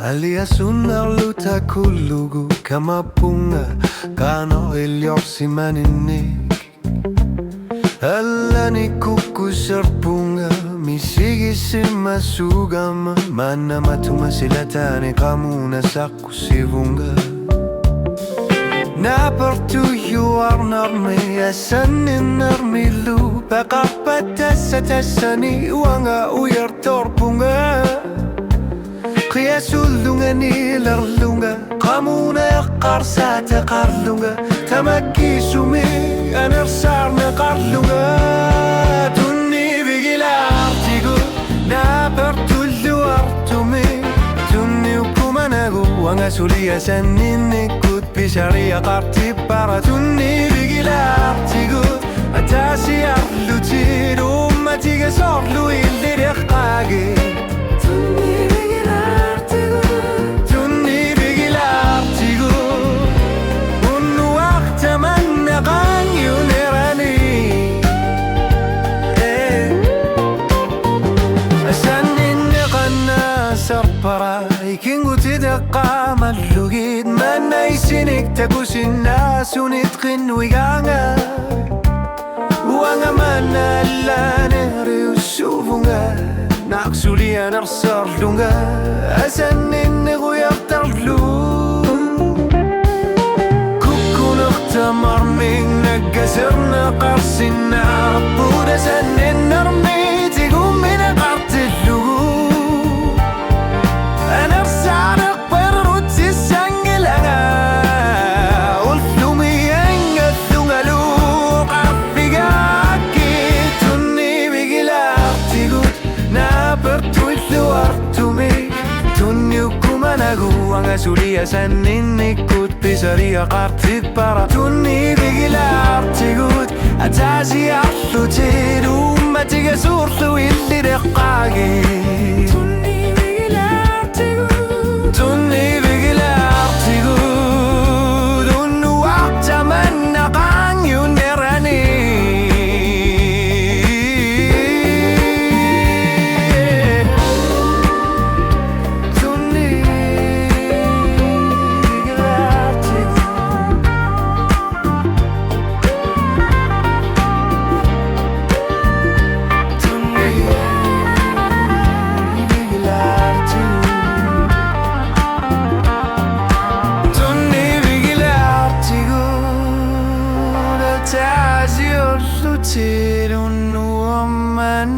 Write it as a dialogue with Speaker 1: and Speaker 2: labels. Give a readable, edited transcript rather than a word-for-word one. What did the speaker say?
Speaker 1: Alias unerluta kullugu kama bunga kano ilyorsi maninik Alani kukusarpunga misigisi sugama mana matuma silatani kamuna sakusivunga Napartuyu arnarmi asanin armilu Pakapata satasani wanga uyartorpunga Qiyasulunga nilarlunga Qamuna yaqarsata qarlunga Tamakisumi anarsarna qarlunga Tunni bigilartigu Napartullu artumi Tunni ukumanagu Wanga sulia saninnikut Bisharia qarti para Tunni bigilartigu Atasi arlutir Ummatiga sorlu illireqqagi Ikingu tidaqqa mallugid Manna isinik takusin nasu nitqin wiganga Wanga manna allaneri usuvunga Naqsulia narsarlunga Asaninni guyartarlu Kukunaqtamar min naggasirna qarsinna Rabbuda sanin narmi tigumina qartillu Wanga sulia saninnikut Bisaria qartit para Tunni bigilartigut Atasi arlutir Ummatiga surlu illireqqagi Tunni bigilartigut Tunni bigilartigut Unnu waqtamanna qangyun nerani Tiro no man